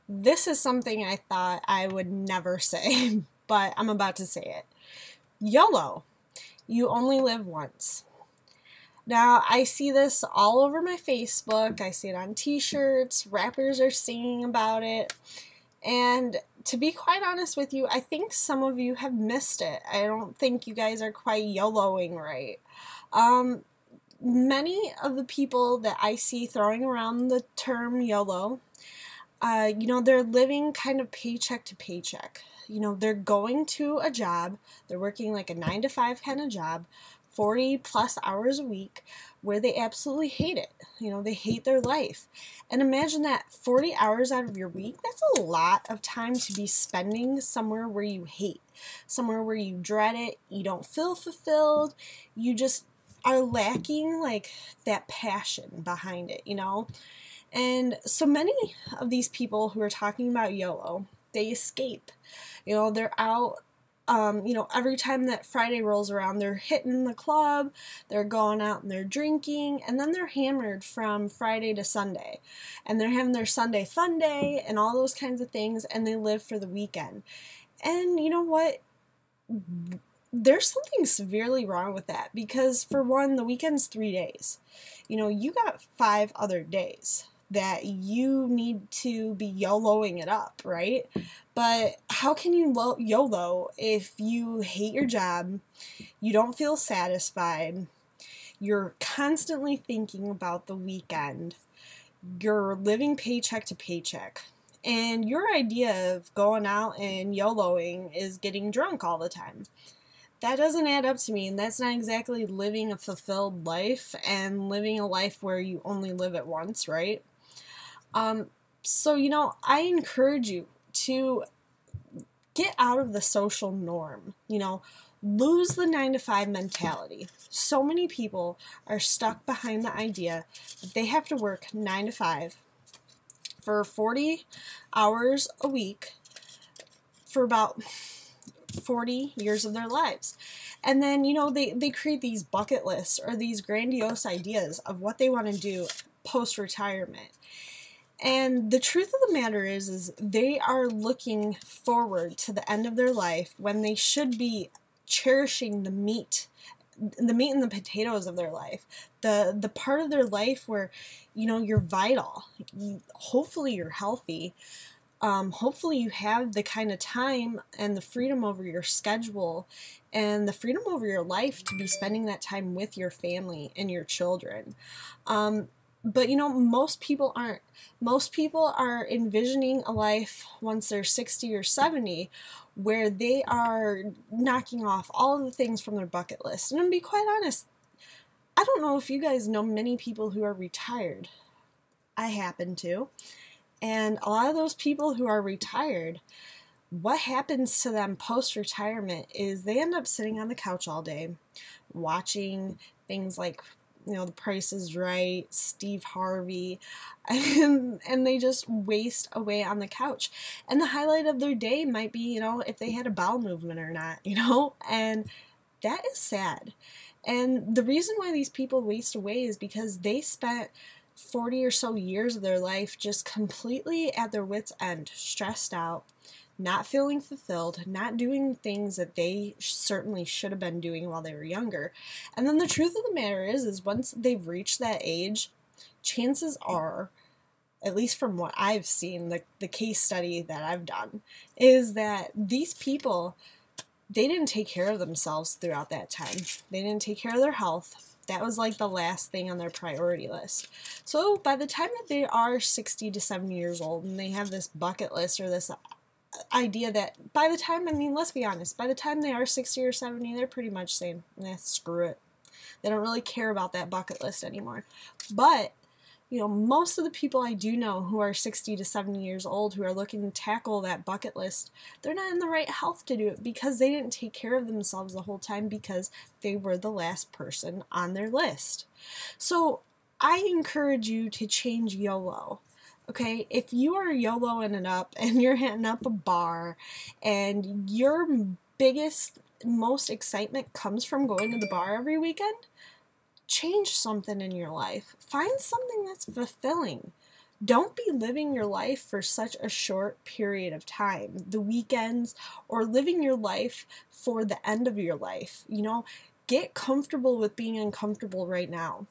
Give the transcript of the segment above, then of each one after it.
This is something I thought I would never say, but I'm about to say it. YOLO. You only live once. Now, I see this all over my Facebook. I see it on t-shirts. Rappers are singing about it. And to be quite honest with you, I think some of you have missed it. I don't think you guys are quite YOLOing right. Many of the people that I see throwing around the term YOLO, they're living kind of paycheck to paycheck. They're going to a job, they're working like a 9 to 5 kind of job, 40 plus hours a week, where they absolutely hate it. They hate their life. And imagine that 40 hours out of your week, that's a lot of time to be spending somewhere where you hate, somewhere where you dread it, you don't feel fulfilled, you just are lacking like that passion behind it, And so many of these people who are talking about YOLO, they escape. They're out, every time that Friday rolls around, they're hitting the club, they're going out and they're drinking, and then they're hammered from Friday to Sunday. And they're having their Sunday fun day and all those kinds of things, and they live for the weekend. And you know what? There's something severely wrong with that because, for one, the weekend's 3 days. You got 5 other days that you need to be YOLOing it up, right? But how can you YOLO if you hate your job, you don't feel satisfied, you're constantly thinking about the weekend, you're living paycheck to paycheck, and your idea of going out and YOLOing is getting drunk all the time? That doesn't add up to me, and that's not exactly living a fulfilled life and living a life where you only live it once, right? So, I encourage you to get out of the social norm, lose the 9 to 5 mentality. So many people are stuck behind the idea that they have to work 9 to 5 for 40 hours a week for about 40 years of their lives. And then, they create these bucket lists or these grandiose ideas of what they want to do post-retirement. And the truth of the matter is they are looking forward to the end of their life when they should be cherishing the meat and the potatoes of their life, the part of their life where, you're vital. Hopefully you're healthy. Hopefully you have the kind of time and the freedom over your schedule and the freedom over your life to be spending that time with your family and your children. But most people aren't. Most people are envisioning a life once they're 60 or 70 where they are knocking off all of the things from their bucket list. And to be quite honest, I don't know if you guys know many people who are retired. I happen to. And a lot of those people who are retired, what happens to them post-retirement is they end up sitting on the couch all day, watching things like, The Price is Right, Steve Harvey, and they just waste away on the couch. And the highlight of their day might be, if they had a bowel movement or not, and that is sad. And the reason why these people waste away is because they spent 40 or so years of their life just completely at their wits' end, stressed out, not feeling fulfilled, not doing things that they certainly should have been doing while they were younger. And then the truth of the matter is once they've reached that age, chances are, at least from what I've seen, the case study that I've done, is that these people, they didn't take care of themselves throughout that time. They didn't take care of their health. That was like the last thing on their priority list. So by the time that they are 60 to 70 years old and they have this bucket list or this idea that by the time, let's be honest, by the time they are 60 or 70, they're pretty much saying, screw it. They don't really care about that bucket list anymore. But, most of the people I do know who are 60 to 70 years old who are looking to tackle that bucket list, they're not in the right health to do it because they didn't take care of themselves the whole time because they were the last person on their list. So I encourage you to change YOLO. Okay, if you are YOLOing it up and you're hitting up a bar and your biggest, most excitement comes from going to the bar every weekend, change something in your life. Find something that's fulfilling. Don't be living your life for such a short period of time, the weekends, or living your life for the end of your life. Get comfortable with being uncomfortable right now.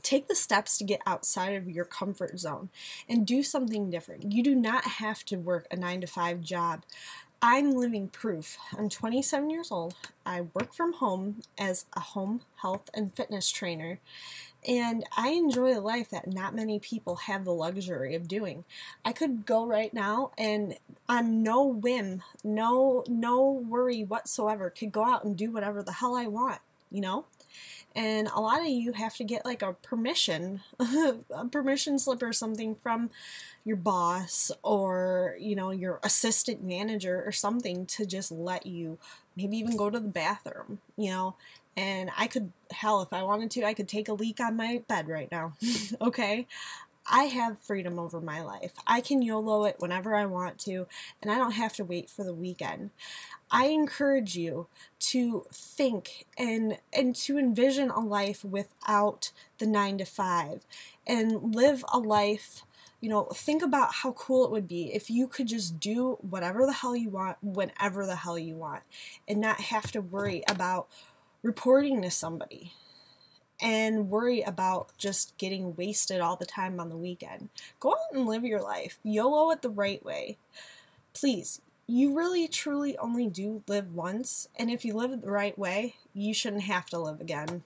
Take the steps to get outside of your comfort zone and do something different. You do not have to work a 9 to 5 job. I'm living proof. I'm 27 years old. I work from home as a home health and fitness trainer, and I enjoy a life that not many people have the luxury of doing. I could go right now and on no whim, no worry whatsoever, could go out and do whatever the hell I want, And a lot of you have to get like a permission, a permission slip or something from your boss or, your assistant manager or something to just let you maybe even go to the bathroom, And if I wanted to, I could take a leak on my bed right now, okay? I have freedom over my life. I can YOLO it whenever I want to, and I don't have to wait for the weekend. I encourage you to think and to envision a life without the 9 to 5 and live a life, think about how cool it would be if you could just do whatever the hell you want, whenever the hell you want, and not have to worry about reporting to somebody and worry about just getting wasted all the time on the weekend. Go out and live your life. YOLO it the right way. Please, you really truly only do live once, and if you live it the right way, you shouldn't have to live again.